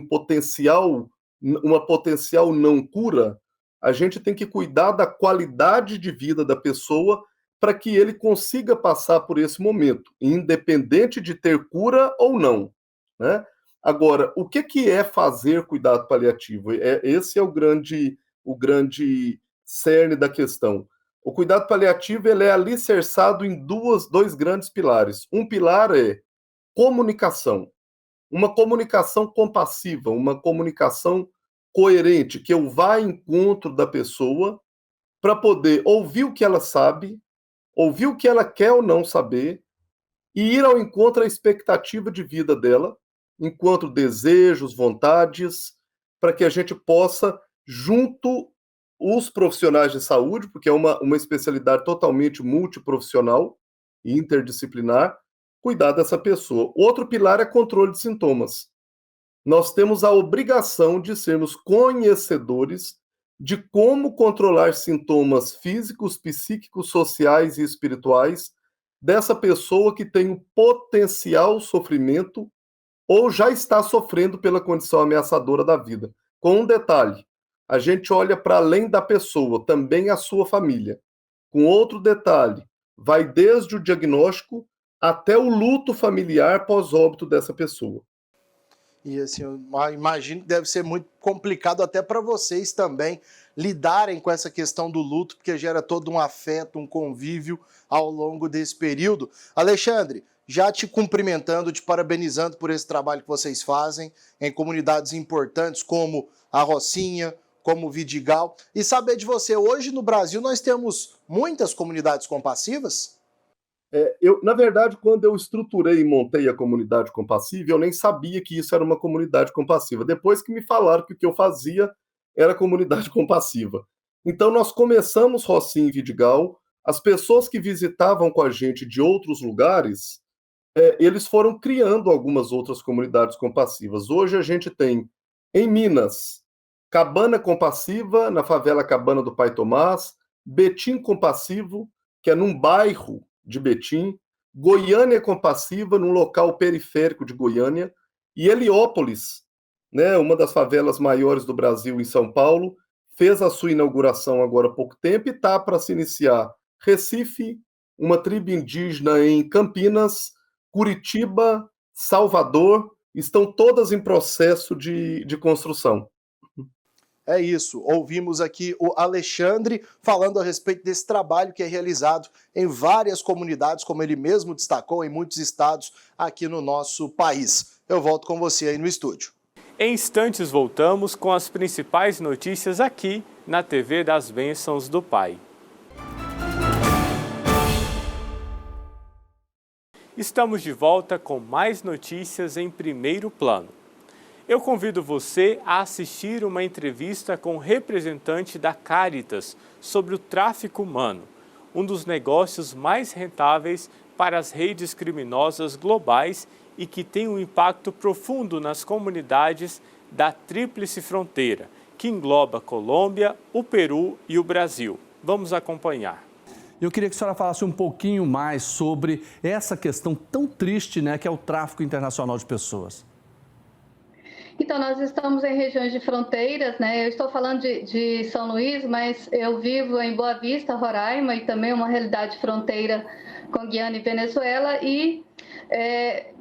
uma potencial não cura, a gente tem que cuidar da qualidade de vida da pessoa para que ele consiga passar por esse momento, independente de ter cura ou não, né? Agora, o que é fazer cuidado paliativo? Esse é o grande cerne da questão. O cuidado paliativo ele é alicerçado em dois grandes pilares. Um pilar é comunicação. Uma comunicação compassiva, uma comunicação coerente, que eu vá ao encontro da pessoa para poder ouvir o que ela sabe, ouvir o que ela quer ou não saber e ir ao encontro à expectativa de vida dela, enquanto desejos, vontades, para que a gente possa, junto os profissionais de saúde, porque é uma especialidade totalmente multiprofissional e interdisciplinar, cuidar dessa pessoa. Outro pilar é controle de sintomas. Nós temos a obrigação de sermos conhecedores de como controlar sintomas físicos, psíquicos, sociais e espirituais dessa pessoa que tem um potencial sofrimento ou já está sofrendo pela condição ameaçadora da vida. Com um detalhe, a gente olha para além da pessoa, também a sua família. Com outro detalhe, vai desde o diagnóstico até o luto familiar pós-óbito dessa pessoa. E assim, eu imagino que deve ser muito complicado até para vocês também lidarem com essa questão do luto, porque gera todo um afeto, um convívio ao longo desse período. Alexandre, já te cumprimentando, te parabenizando por esse trabalho que vocês fazem em comunidades importantes como a Rocinha, como o Vidigal. E saber de você, hoje no Brasil nós temos muitas comunidades compassivas? Na verdade, quando eu estruturei e montei a comunidade compassiva, eu nem sabia que isso era uma comunidade compassiva. Depois que me falaram que o que eu fazia era comunidade compassiva. Então, nós começamos Rocinha e Vidigal. As pessoas que visitavam com a gente de outros lugares, eles foram criando algumas outras comunidades compassivas. Hoje a gente tem, em Minas, Cabana Compassiva, na favela Cabana do Pai Tomás, Betim Compassivo, que é num bairro de Betim, Goiânia Compassiva, num local periférico de Goiânia, e Heliópolis, né, uma das favelas maiores do Brasil, em São Paulo, fez a sua inauguração agora há pouco tempo e está para se iniciar Recife, uma tribo indígena em Campinas, Curitiba, Salvador, estão todas em processo de construção. É isso, ouvimos aqui o Alexandre falando a respeito desse trabalho que é realizado em várias comunidades, como ele mesmo destacou, em muitos estados aqui no nosso país. Eu volto com você aí no estúdio. Em instantes voltamos com as principais notícias aqui na TV das Bênçãos do Pai. Estamos de volta com mais notícias em primeiro plano. Eu convido você a assistir uma entrevista com o representante da Caritas sobre o tráfico humano, um dos negócios mais rentáveis para as redes criminosas globais e que tem um impacto profundo nas comunidades da Tríplice Fronteira, que engloba Colômbia, o Peru e o Brasil. Vamos acompanhar. Eu queria que a senhora falasse um pouquinho mais sobre essa questão tão triste, né, que é o tráfico internacional de pessoas. Então, nós estamos em regiões de fronteiras, né? Eu estou falando de São Luís, mas eu vivo em Boa Vista, Roraima, e também uma realidade fronteira com Guiana e Venezuela. E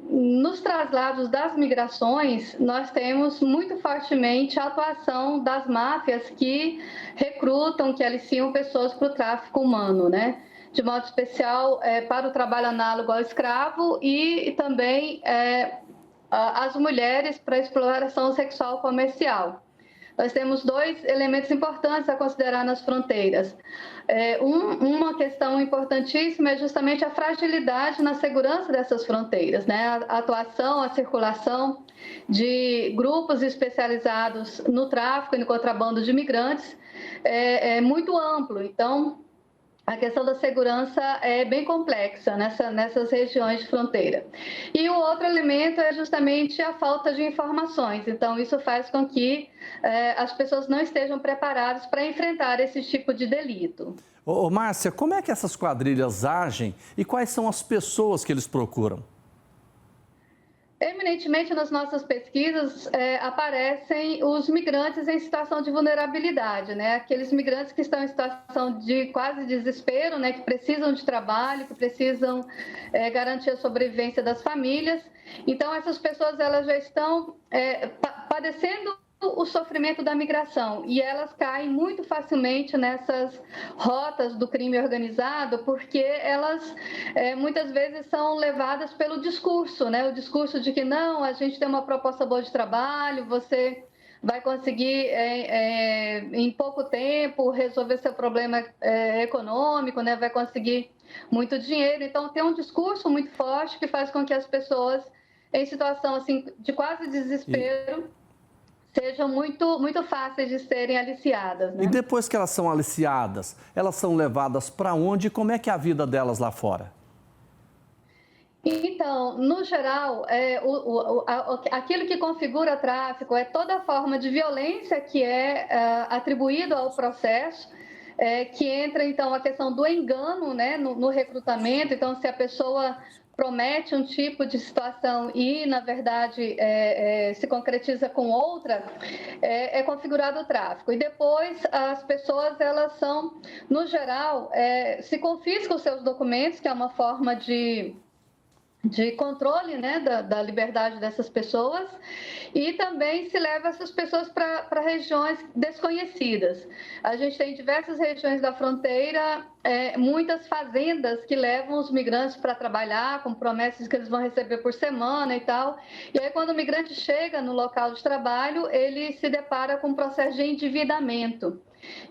nos traslados das migrações, nós temos muito fortemente a atuação das máfias que recrutam, que aliciam pessoas para o tráfico humano, né? De modo especial para o trabalho análogo ao escravo e também as mulheres para exploração sexual comercial. Nós temos dois elementos importantes a considerar nas fronteiras. Uma questão importantíssima é justamente a fragilidade na segurança dessas fronteiras, né? A atuação, a circulação de grupos especializados no tráfico e no contrabando de imigrantes é muito amplo. Então, a questão da segurança é bem complexa nessas regiões de fronteira. E o outro elemento é justamente a falta de informações. Então, isso faz com que as pessoas não estejam preparadas para enfrentar esse tipo de delito. Márcia, como é que essas quadrilhas agem e quais são as pessoas que eles procuram? Eminentemente, nas nossas pesquisas, aparecem os migrantes em situação de vulnerabilidade, né? Aqueles migrantes que estão em situação de quase desespero, né? Que precisam de trabalho, que precisam garantir a sobrevivência das famílias. Então, essas pessoas elas já estão padecendo o sofrimento da migração e elas caem muito facilmente nessas rotas do crime organizado porque elas muitas vezes são levadas pelo discurso, né? O discurso de que não, a gente tem uma proposta boa de trabalho, você vai conseguir, em pouco tempo, resolver seu problema econômico, né? Vai conseguir muito dinheiro. Então, tem um discurso muito forte que faz com que as pessoas, em situação assim, de quase desespero, sejam muito, muito fáceis de serem aliciadas, né? E depois que elas são aliciadas, elas são levadas para onde e como é que é a vida delas lá fora? Então, no geral, aquilo que configura tráfico é toda forma de violência que é atribuído ao processo, que entra, então, a questão do engano, né, no recrutamento. Então, se a pessoa promete um tipo de situação e, na verdade, se concretiza com outra, é configurado o tráfico. E depois, as pessoas, elas são, no geral, se confiscam os seus documentos, que é uma forma de controle, né, da liberdade dessas pessoas, e também se leva essas pessoas para regiões desconhecidas. A gente tem diversas regiões da fronteira, muitas fazendas que levam os migrantes para trabalhar, com promessas que eles vão receber por semana e tal. E aí, quando o migrante chega no local de trabalho, ele se depara com um processo de endividamento.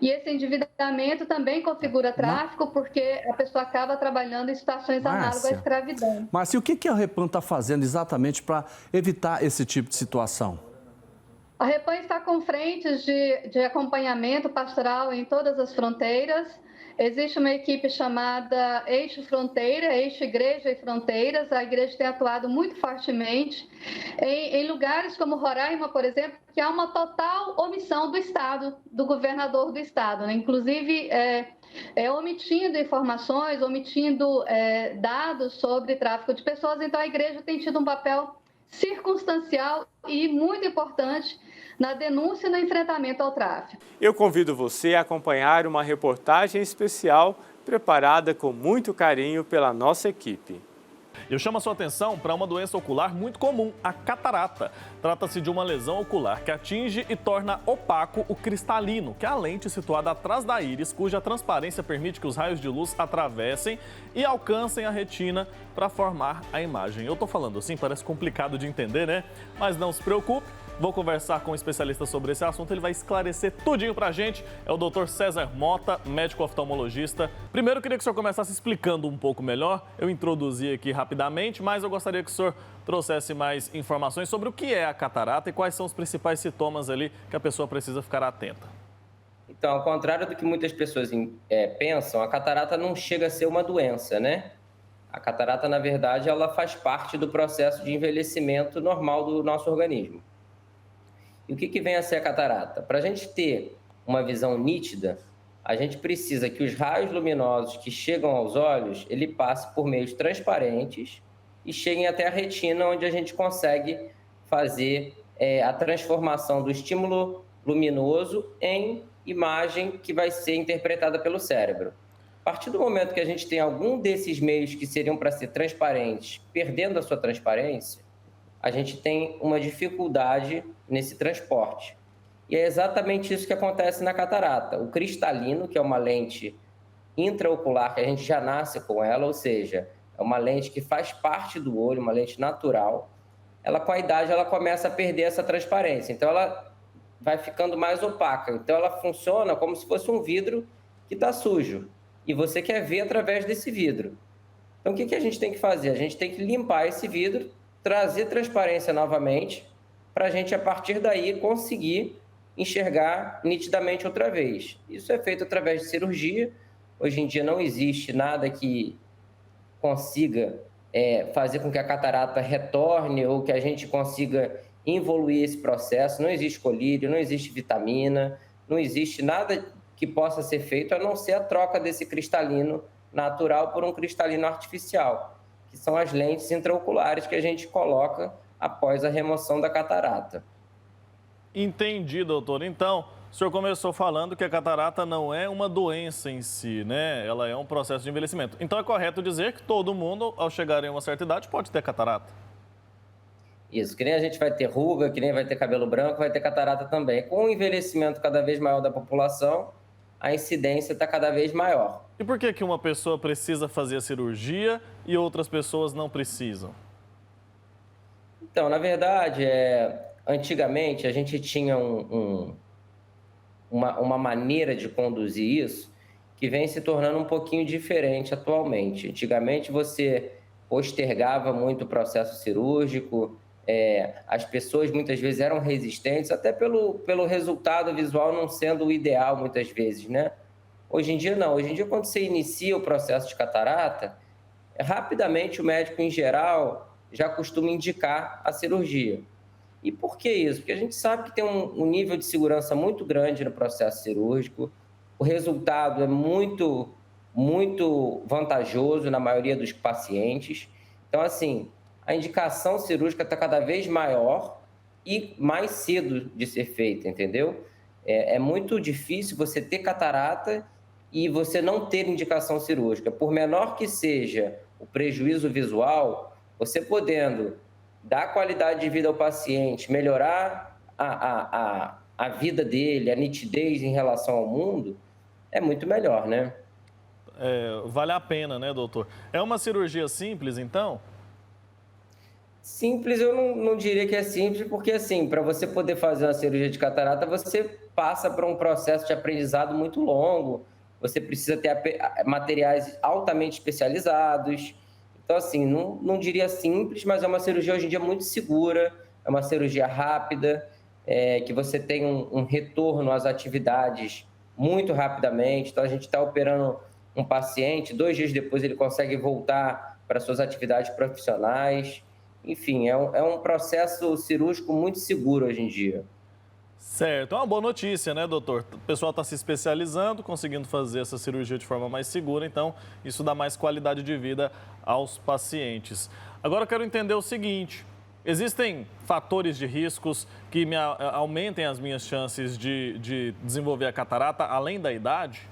E esse endividamento também configura tráfico, porque a pessoa acaba trabalhando em situações análogas à escravidão. Márcia, o que a Repam está fazendo exatamente para evitar esse tipo de situação? A Repam está com frentes de acompanhamento pastoral em todas as fronteiras. Existe uma equipe chamada Eixo Fronteira, Eixo Igreja e Fronteiras. A igreja tem atuado muito fortemente em lugares como Roraima, por exemplo, que há uma total omissão do Estado, do governador do Estado, né? Inclusive, omitindo informações, omitindo dados sobre tráfico de pessoas. Então, a igreja tem tido um papel circunstancial e muito importante na denúncia e no enfrentamento ao tráfico. Eu convido você a acompanhar uma reportagem especial preparada com muito carinho pela nossa equipe. Eu chamo a sua atenção para uma doença ocular muito comum, a catarata. Trata-se de uma lesão ocular que atinge e torna opaco o cristalino, que é a lente situada atrás da íris, cuja transparência permite que os raios de luz atravessem e alcancem a retina para formar a imagem. Eu estou falando assim, parece complicado de entender, né? Mas não se preocupe. Vou conversar com um especialista sobre esse assunto, ele vai esclarecer tudinho pra gente. É o Dr. César Mota, médico oftalmologista. Primeiro, eu queria que o senhor começasse explicando um pouco melhor. Eu introduzi aqui rapidamente, mas eu gostaria que o senhor trouxesse mais informações sobre o que é a catarata e quais são os principais sintomas ali que a pessoa precisa ficar atenta. Então, ao contrário do que muitas pessoas pensam, a catarata não chega a ser uma doença, né? A catarata, na verdade, ela faz parte do processo de envelhecimento normal do nosso organismo. E o que vem a ser a catarata? Para a gente ter uma visão nítida, a gente precisa que os raios luminosos que chegam aos olhos, ele passe por meios transparentes e cheguem até a retina, onde a gente consegue fazer a transformação do estímulo luminoso em imagem que vai ser interpretada pelo cérebro. A partir do momento que a gente tem algum desses meios que seriam para ser transparentes, perdendo a sua transparência, a gente tem uma dificuldade nesse transporte. E é exatamente isso que acontece na catarata. O cristalino, que é uma lente intraocular, que a gente já nasce com ela, ou seja, é uma lente que faz parte do olho, uma lente natural, ela com a idade ela começa a perder essa transparência. Então ela vai ficando mais opaca. Então ela funciona como se fosse um vidro que está sujo. E você quer ver através desse vidro. Então o que a gente tem que fazer? A gente tem que limpar esse vidro, trazer transparência novamente, para a gente, a partir daí, conseguir enxergar nitidamente outra vez. Isso é feito através de cirurgia. Hoje em dia não existe nada que consiga fazer com que a catarata retorne ou que a gente consiga evoluir esse processo. Não existe colírio, não existe vitamina, não existe nada que possa ser feito a não ser a troca desse cristalino natural por um cristalino artificial, que são as lentes intraoculares que a gente coloca após a remoção da catarata. Entendi, doutor. Então, o senhor começou falando que a catarata não é uma doença em si, né? Ela é um processo de envelhecimento. Então, é correto dizer que todo mundo, ao chegar em uma certa idade, pode ter catarata? Isso, que nem a gente vai ter ruga, que nem vai ter cabelo branco, vai ter catarata também. Com o envelhecimento cada vez maior da população, a incidência está cada vez maior. E por que uma pessoa precisa fazer a cirurgia e outras pessoas não precisam? Então, na verdade, antigamente a gente tinha uma maneira de conduzir isso que vem se tornando um pouquinho diferente atualmente. Antigamente você postergava muito o processo cirúrgico, as pessoas muitas vezes eram resistentes, até pelo resultado visual não sendo o ideal muitas vezes, né? Hoje em dia não. Hoje em dia, quando você inicia o processo de catarata, rapidamente o médico, em geral, já costuma indicar a cirurgia. E por que isso? Porque a gente sabe que tem um nível de segurança muito grande no processo cirúrgico, o resultado é muito, muito vantajoso na maioria dos pacientes. Então, assim, a indicação cirúrgica está cada vez maior e mais cedo de ser feita, entendeu? É muito difícil você ter catarata e você não ter indicação cirúrgica. Por menor que seja o prejuízo visual, você podendo dar qualidade de vida ao paciente, melhorar a vida dele, a nitidez em relação ao mundo, é muito melhor, né? Vale a pena, né, doutor? É uma cirurgia simples, então? Simples, eu não diria que é simples, porque, assim, para você poder fazer uma cirurgia de catarata, você passa por um processo de aprendizado muito longo, você precisa ter materiais altamente especializados. Então, assim, não diria simples, mas é uma cirurgia hoje em dia muito segura, é uma cirurgia rápida, que você tem um retorno às atividades muito rapidamente. Então, a gente está operando um paciente, 2 dias depois ele consegue voltar para suas atividades profissionais. Enfim, é um processo cirúrgico muito seguro hoje em dia. Certo, é uma boa notícia, né, doutor? O pessoal está se especializando, conseguindo fazer essa cirurgia de forma mais segura, então isso dá mais qualidade de vida aos pacientes. Agora eu quero entender o seguinte: existem fatores de riscos que aumentem as minhas chances de desenvolver a catarata, além da idade?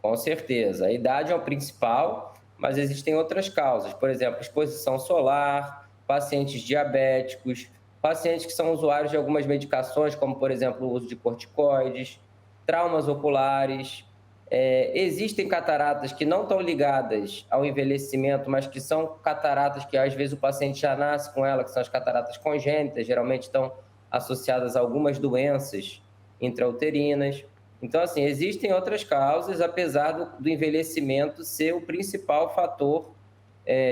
Com certeza, a idade é o principal, mas existem outras causas. Por exemplo, exposição solar, pacientes diabéticos, pacientes que são usuários de algumas medicações, como, por exemplo, o uso de corticoides, traumas oculares. Existem cataratas que não estão ligadas ao envelhecimento, mas que são cataratas que, às vezes, o paciente já nasce com ela, que são as cataratas congênitas, geralmente estão associadas a algumas doenças intrauterinas. Então, assim, existem outras causas, apesar do envelhecimento ser o principal fator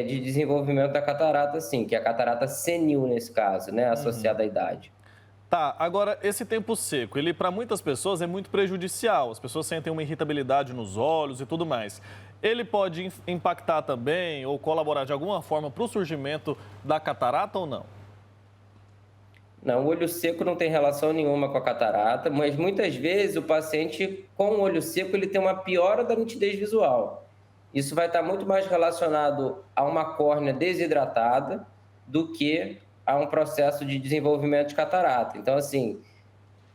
de desenvolvimento da catarata, sim, que é a catarata senil nesse caso, né, associada à idade. Tá, agora esse tempo seco, ele para muitas pessoas é muito prejudicial, as pessoas sentem uma irritabilidade nos olhos e tudo mais. Ele pode impactar também ou colaborar de alguma forma para o surgimento da catarata ou não? Não, o olho seco não tem relação nenhuma com a catarata, mas muitas vezes o paciente com o olho seco ele tem uma piora da nitidez visual. Isso vai estar muito mais relacionado a uma córnea desidratada do que a um processo de desenvolvimento de catarata. Então, assim,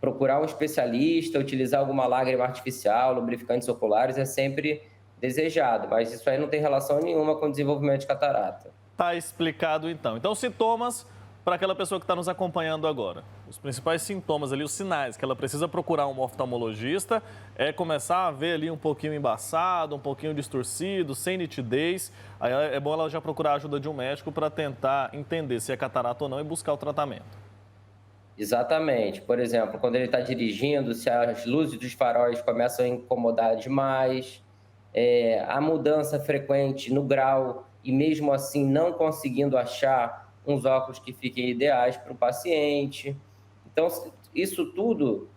procurar um especialista, utilizar alguma lágrima artificial, lubrificantes oculares é sempre desejado, mas isso aí não tem relação nenhuma com o desenvolvimento de catarata. Tá explicado, então. Então, sintomas para aquela pessoa que está nos acompanhando agora. Os principais sintomas ali, os sinais que ela precisa procurar um oftalmologista é começar a ver ali um pouquinho embaçado, um pouquinho distorcido, sem nitidez. Aí é bom ela já procurar a ajuda de um médico para tentar entender se é catarata ou não e buscar o tratamento. Exatamente. Por exemplo, quando ele está dirigindo, se as luzes dos faróis começam a incomodar demais, a mudança frequente no grau e mesmo assim não conseguindo achar uns óculos que fiquem ideais para o paciente. Então, isso tudo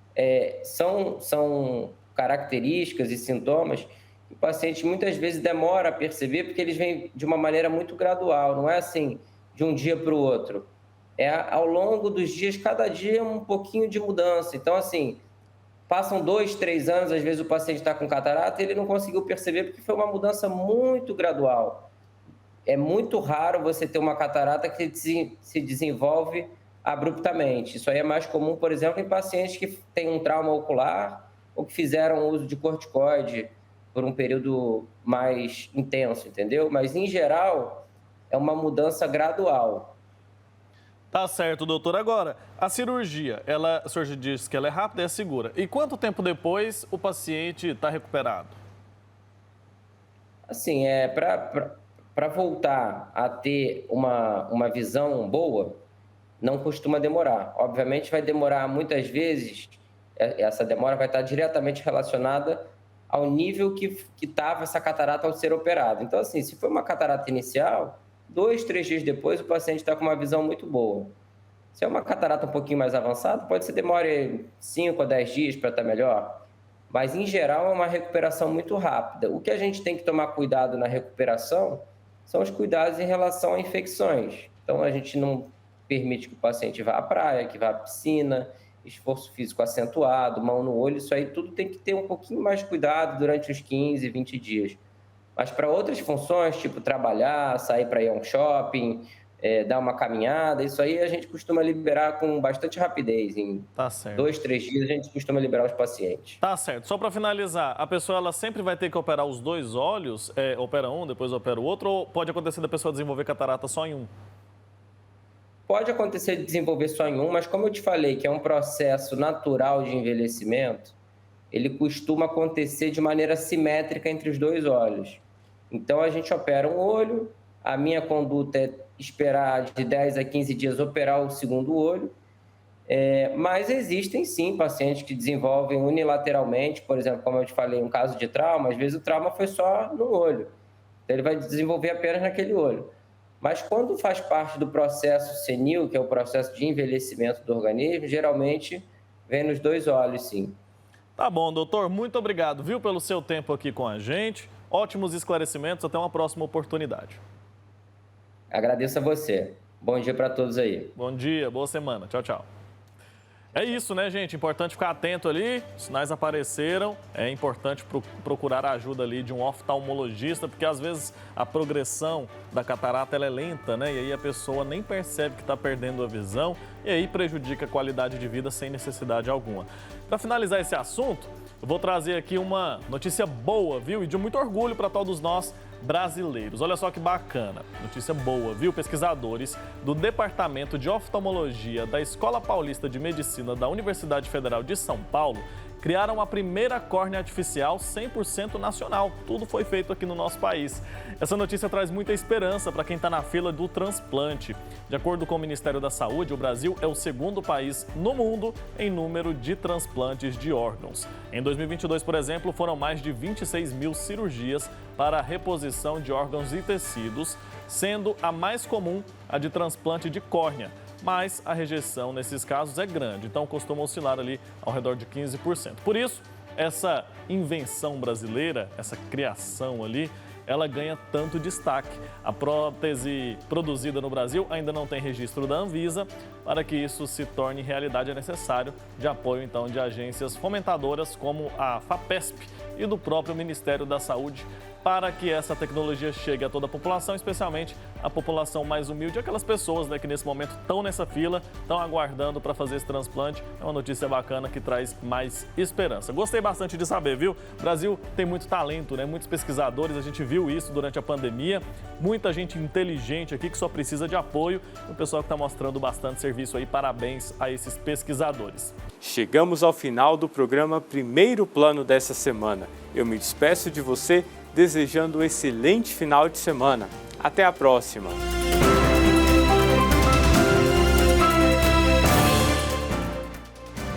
são características e sintomas que o paciente muitas vezes demora a perceber porque eles vêm de uma maneira muito gradual, não é assim de um dia para o outro. Ao longo dos dias, cada dia um pouquinho de mudança. Então, assim, passam 2, 3 anos, às vezes o paciente está com catarata e ele não conseguiu perceber porque foi uma mudança muito gradual. É muito raro você ter uma catarata que se desenvolve abruptamente. Isso aí é mais comum, por exemplo, em pacientes que têm um trauma ocular ou que fizeram uso de corticoide por um período mais intenso, entendeu? Mas, em geral, é uma mudança gradual. Tá certo, doutor. Agora, a cirurgia, o senhor disse que ela é rápida e é segura. E quanto tempo depois o paciente está recuperado? Assim, para voltar a ter uma visão boa, não costuma demorar. Obviamente vai demorar muitas vezes, essa demora vai estar diretamente relacionada ao nível que estava essa catarata ao ser operado. Então, assim, se foi uma catarata inicial, 2, 3 dias depois o paciente está com uma visão muito boa. Se é uma catarata um pouquinho mais avançada, pode ser demore 5 a 10 dias para estar melhor. Mas, em geral, é uma recuperação muito rápida. O que a gente tem que tomar cuidado na recuperação são os cuidados em relação a infecções. Então, a gente não permite que o paciente vá à praia, que vá à piscina, esforço físico acentuado, mão no olho, isso aí tudo tem que ter um pouquinho mais de cuidado durante os 15, 20 dias. Mas para outras funções, tipo trabalhar, sair para ir a um shopping, dar uma caminhada, isso aí a gente costuma liberar com bastante rapidez. Em 2, 3 dias a gente costuma liberar os pacientes. Tá certo. Só para finalizar, a pessoa ela sempre vai ter que operar os 2 olhos? Opera um, depois opera o outro? Ou pode acontecer da pessoa desenvolver catarata só em um? Pode acontecer de desenvolver só em um, mas como eu te falei que é um processo natural de envelhecimento, ele costuma acontecer de maneira simétrica entre os 2 olhos. Então a gente opera um olho, a minha conduta é esperar de 10 a 15 dias operar o segundo olho, mas existem sim pacientes que desenvolvem unilateralmente, por exemplo, como eu te falei, um caso de trauma, às vezes o trauma foi só no olho, então ele vai desenvolver apenas naquele olho. Mas quando faz parte do processo senil, que é o processo de envelhecimento do organismo, geralmente vem nos 2 olhos, sim. Tá bom, doutor, muito obrigado, viu, pelo seu tempo aqui com a gente. Ótimos esclarecimentos, até uma próxima oportunidade. Agradeço a você. Bom dia para todos aí. Bom dia, boa semana. Tchau, tchau. É isso, né, gente? Importante ficar atento ali. Os sinais apareceram. É importante procurar a ajuda ali de um oftalmologista, porque às vezes a progressão da catarata ela é lenta, né? E aí a pessoa nem percebe que está perdendo a visão e aí prejudica a qualidade de vida sem necessidade alguma. Para finalizar esse assunto, eu vou trazer aqui uma notícia boa, viu? E de muito orgulho para todos nós brasileiros. Olha só que bacana. Notícia boa, viu? Pesquisadores do Departamento de Oftalmologia da Escola Paulista de Medicina da Universidade Federal de São Paulo criaram a primeira córnea artificial 100% nacional. Tudo foi feito aqui no nosso país. Essa notícia traz muita esperança para quem está na fila do transplante. De acordo com o Ministério da Saúde, o Brasil é o 2º país no mundo em número de transplantes de órgãos. Em 2022, por exemplo, foram mais de 26 mil cirurgias para a reposição de órgãos e tecidos, sendo a mais comum a de transplante de córnea. Mas a rejeição nesses casos é grande, então costuma oscilar ali ao redor de 15%. Por isso, essa invenção brasileira, essa criação ali, ela ganha tanto destaque. A prótese produzida no Brasil ainda não tem registro da Anvisa. Para que isso se torne realidade, é necessário de apoio, então, de agências fomentadoras como a FAPESP e do próprio Ministério da Saúde, para que essa tecnologia chegue a toda a população, especialmente a população mais humilde, aquelas pessoas, né, que nesse momento estão nessa fila, estão aguardando para fazer esse transplante. É uma notícia bacana que traz mais esperança. Gostei bastante de saber, viu? O Brasil tem muito talento, né? Muitos pesquisadores, a gente viu isso durante a pandemia, muita gente inteligente aqui que só precisa de apoio. O pessoal que está mostrando bastante serviço aí, parabéns a esses pesquisadores. Chegamos ao final do programa Primeiro Plano dessa semana. Eu me despeço de você desejando um excelente final de semana. Até a próxima!